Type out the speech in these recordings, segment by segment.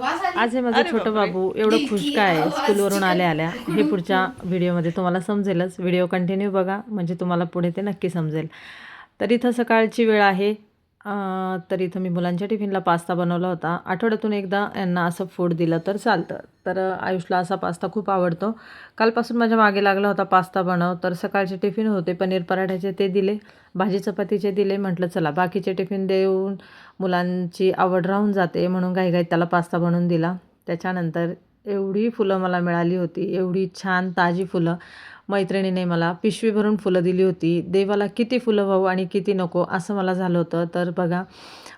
आज हे माझं छोटं बाबू एवढं खुश काय आहे स्कूलवरून आल्या हे पुढच्या व्हिडिओमध्ये तुम्हाला समजेलच. व्हिडिओ कंटिन्यू बघा म्हणजे तुम्हाला पुढे ते नक्की समजेल. तर इथं सकाळची वेळ आहे. तर इथं मी मुलांच्या टिफिनला पास्ता बनवला होता. आठवड्यातून एकदा यांना असं फूड दिलं तर चालतं. तर आयुषला असा पास्ता खूप आवडतो. कालपासून माझ्या मागे लागला होता पास्ता बनव. तर सकाळचे टिफिन होते पनीर पराठ्याचे ते दिले, भाजी चपातीचे दिले. म्हटलं चला बाकीचे टिफिन देऊन मुलांची आवड राहून जाते म्हणून घाईघाईत त्याला पास्ता बनवून दिला. त्याच्यानंतर एवढी फुलं मला मिळाली होती, एवढी छान ताजी फुलं. मैत्रिणीने मला पिशवी भरून फुलं दिली होती. देवाला किती फुलं वाहू आणि किती नको असं मला झालं होतं. तर बघा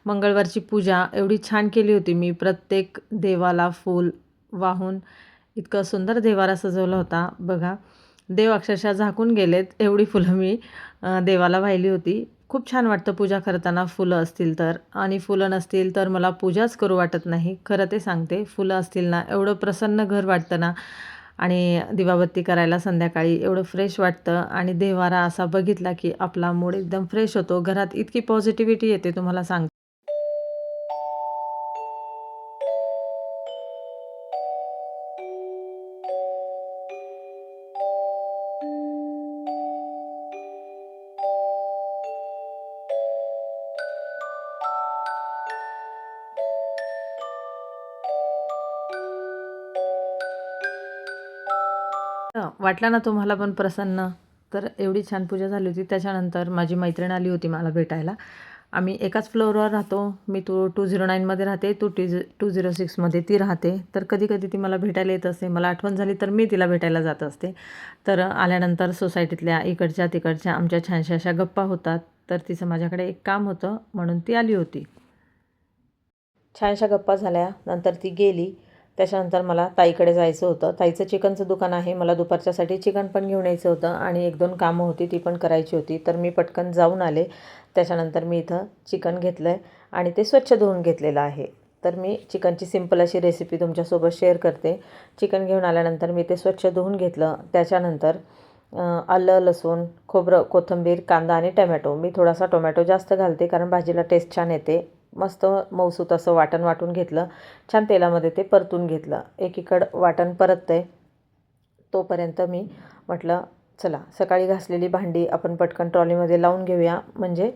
मंगळवारची पूजा एवढी छान केली होती मी. प्रत्येक देवाला फूल वाहून इतकं सुंदर देवारा सजवला होता. बघा देव अक्षरशः झाकून गेलेत एवढी फुलं मी देवाला वाहिली होती. खूप छान वाटतं पूजा करताना फुलं असतील तर. आणि फुलं नसतील तर मला पूजाच करू वाटत नाही. खरं ते सांगते. फुलं असतील ना एवढं प्रसन्न घर वाटतं ना. आणि दिवाबत्ती करायला संध्याकाळी एवढं फ्रेश वाटतं. आणि देवारा असा बघितला की आपला मूड एकदम फ्रेश होतो. घरात इतकी पॉझिटिव्हिटी येते तुम्हाला सांगते. वाटला ना तुम्हाला पण प्रसन्न. तर एवढी छान पूजा झाली होती. त्याच्यानंतर माझी मैत्रीण आली होती मला भेटायला. आम्ही एकाच फ्लोअरवर राहतो. मी 209मध्ये राहते, 206मध्ये ती राहते. तर कधी कधी ती मला भेटायला येत असते. मला आठवण झाली तर मी तिला भेटायला जात असते. तर आल्यानंतर सोसायटीतल्या इकडच्या तिकडच्या आमच्या छानशा अशा गप्पा होतात. तर तिचं माझ्याकडे एक काम होतं म्हणून ती आली होती. छानशा गप्पा झाल्या. नंतर ती गेली. त्याच्यानंतर मला ताईकडे जायचं होतं. ताईचं चिकनचं दुकान आहे. मला दुपारच्यासाठी चिकन पण घेऊन यायचं होतं आणि 1-2 कामं होती ती पण करायची होती. तर मी पटकन जाऊन आले. त्याच्यानंतर मी इथं चिकन घेतलं आहे आणि ते स्वच्छ धुवून घेतलेलं आहे. तर मी चिकनची सिंपल अशी रेसिपी तुमच्यासोबत शेअर करते. चिकन घेऊन आल्यानंतर मी ते स्वच्छ धुवून घेतलं. त्याच्यानंतर आलं, लसूण, खोबरं, कोथिंबीर, कांदा आणि टमॅटो. मी थोडासा टोमॅटो जास्त घालते कारण भाजीला टेस्ट छान येते. मस्त मऊसूत असं वाटण वाटून घेतलं. छान तेलामध्ये ते परतून घेतलं. एकीकडं वाटण परततंय तोपर्यंत मी म्हटलं चला सकाळी घासलेली भांडी आपण पटकन ट्रॉलीमध्ये लावून घेऊया. म्हणजे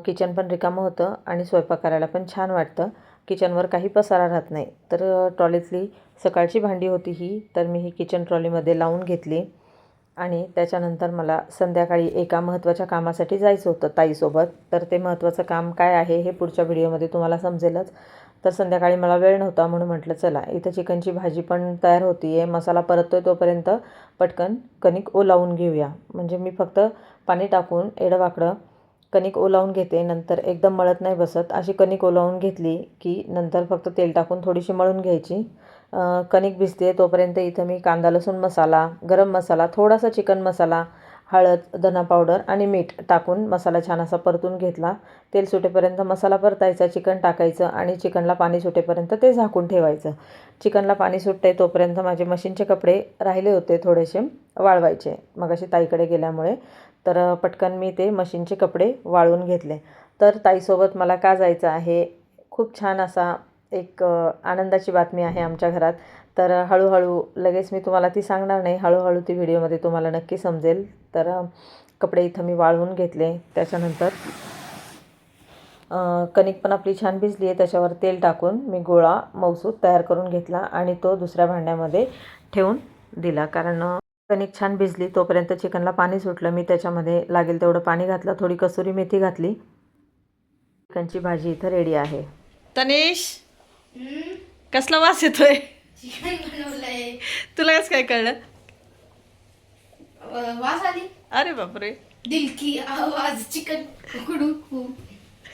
किचन पण रिकामं होतं आणि स्वयंपाक करायला पण छान वाटतं. किचनवर काही पसारा राहत नाही. तर ट्रॉलीतली सकाळची भांडी होती ही. तर मी ही किचन ट्रॉलीमध्ये लावून घेतली. आणि त्याच्यानंतर मला संध्याकाळी एका महत्त्वाच्या कामासाठी जायचं होतं ताईसोबत. तर ते महत्त्वाचं काम काय आहे हे पुढच्या व्हिडिओमध्ये तुम्हाला समजेलच. तर संध्याकाळी मला वेळ नव्हता म्हणून म्हटलं चला इथं चिकनची भाजी पण तयार होती आहे. मसाला परततोय तोपर्यंत पटकन कणिक ओलावून घेऊया. म्हणजे मी फक्त पाणी टाकून एडंवाकडं कणिक ओलावून घेते. नंतर एकदम मळत नाही बसत. अशी कणिक ओलावून घेतली की नंतर फक्त तेल टाकून थोडीशी मळून घ्यायची. कणिक भिजते तोपर्यंत इथं मी कांदा लसूण मसाला, गरम मसाला, थोडासा चिकन मसाला, हळद, धना पावडर आणि मीठ टाकून मसाला छान असा परतून घेतला. तेल सुटेपर्यंत मसाला परतायचा, चिकन टाकायचं आणि चिकनला पाणी सुटेपर्यंत ते झाकून ठेवायचं. चिकनला पाणी सुटते तोपर्यंत माझे मशीनचे कपडे राहिले होते थोडेसे वाळवायचे मगाशी ताईकडे गेल्यामुळे. तर पटकन मी ते मशीनचे कपडे वाळवून घेतले. तर ताईसोबत मला का जायचं आहे. खूप छान असा एक आनंदाची बातमी आहे आमच्या घरात. तर हळूहळू लगेच मी तुम्हाला ती सांगणार नाही. हळूहळू ती व्हिडिओमध्ये तुम्हाला नक्की समजेल. तर कपडे इथं मी वाळवून घेतले. त्याच्यानंतर कणिक पण आपली छान भिजली आहे. त्याच्यावर तेल टाकून मी गोळा मऊसूत तयार करून घेतला आणि तो दुसऱ्या भांड्यामध्ये ठेवून दिला. कारण कणिक छान भिजली तोपर्यंत चिकनला पाणी सुटलं. मी त्याच्यामध्ये लागेल तेवढं पाणी घातलं. थोडी कसुरी मेथी घातली. चिकनची भाजी इथं रेडी आहे. तनिष कसला वास येतोय. चिकन बनवलंय. तुला कसं काय कळलं. वास आली. अरे बापरे. दिल की आवाज चिकन उकडू.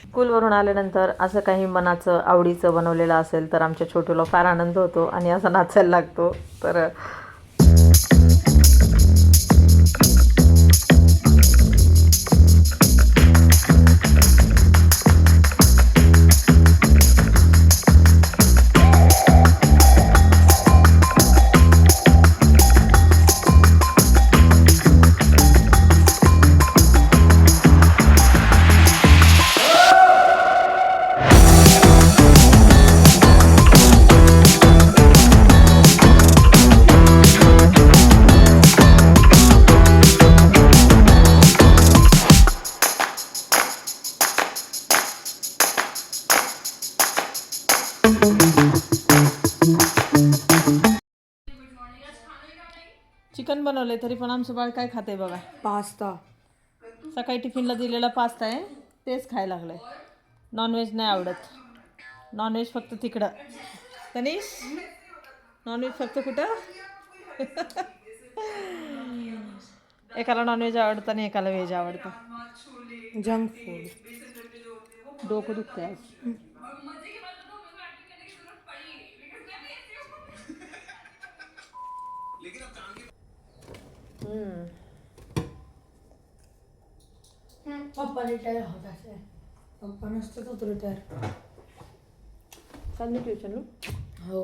स्कूलवरून आल्यानंतर असं काही मनाचं आवडीचं बनवलेलं असेल तर आमच्या छोटूला फार आनंद होतो आणि असा नाचायला लागतो. तर बनवले तरी पण आमचं बाळ काय खाते बघा. पास्ता. सकाळी टिफिनला दिलेला पास्ता आहे तेच खायला लागलंय. नॉनव्हेज नाही आवडत. नॉनव्हेज फक्त तिकडं. तनिष नॉनव्हेज फक्त कुठं? एकाला नॉनव्हेज आवडतं आणि एकाला व्हेज आवडतं. Junk food. डोकं दुखतंय आज. पप्पा रिटायर होत असे. पप्पा नसतं होत रिटायर. चालली ट्युशन हो.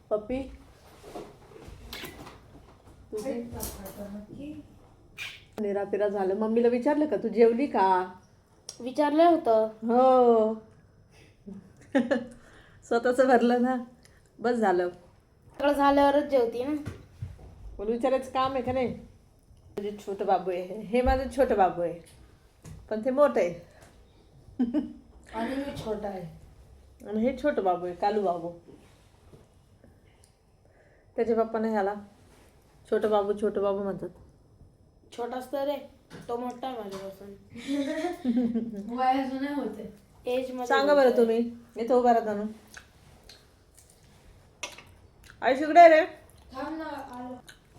पप्पी निरापिरा झालं. मम्मीला विचारलं का तू जेवली का? विचारलं होतं. हो. स्वतःच भरलं ना, बस झालं. सगळं झाल्यावरच जेवती ना. मला विचारायचं काम आहे का नाही? माझे छोटं बाबू आहे. हे माझं छोटं बाबू आहे पण ते मोठं आहे. आणि मी छोटा आहे. आणि हे छोटं बाबू आहे, कालू बाबू. त्याच्या पप्पाने ह्याला छोटं बाबू म्हणतात. छोटाच तर रे, तो मोठा आहे माझ्यापासून. वयाचं नाही होते. एज मध्ये सांगा बरं तुम्ही. इथं उभा राहता ना. आई शिकडे रे.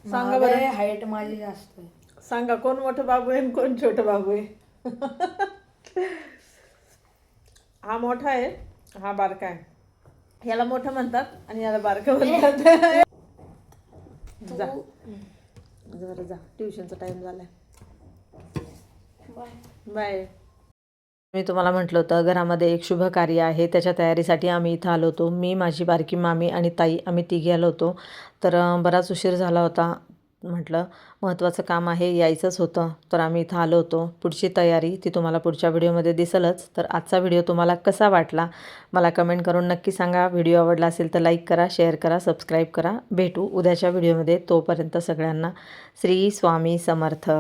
सांगा बरं. हाईट माझी जास्त आहे. सांगा कोण मोठं बाबू आहे आणि कोण छोटं बाबू आहे? हा मोठा आहे, हा बारका आहे. याला मोठं म्हणतात आणि याला बारकं म्हणतात. जा जरा जा, ट्युशनचा टाइम झालाय. बाय. मी तुम्हाला म्हटलं होतं घरामध्ये एक शुभ कार्य आहे, त्याच्या तयारीसाठी आम्ही इथं आलो होतो. मी, माझी बारकी मामी आणि ताई, आम्ही तिघी आलो होतो. तर बराच उशीर झाला होता. म्हटलं महत्त्वाचं काम आहे, यायचंच होतं, तर आम्ही इथं आलो होतो. पुढची तयारी ती तुम्हाला पुढच्या व्हिडिओमध्ये दिसेलच. तर आजचा व्हिडिओ तुम्हाला कसा वाटला मला कमेंट करून नक्की सांगा. व्हिडिओ आवडला असेल तर लाईक करा, शेअर करा, सबस्क्राईब करा. भेटू उद्याच्या व्हिडिओमध्ये. तोपर्यंत सगळ्यांना श्री स्वामी समर्थ.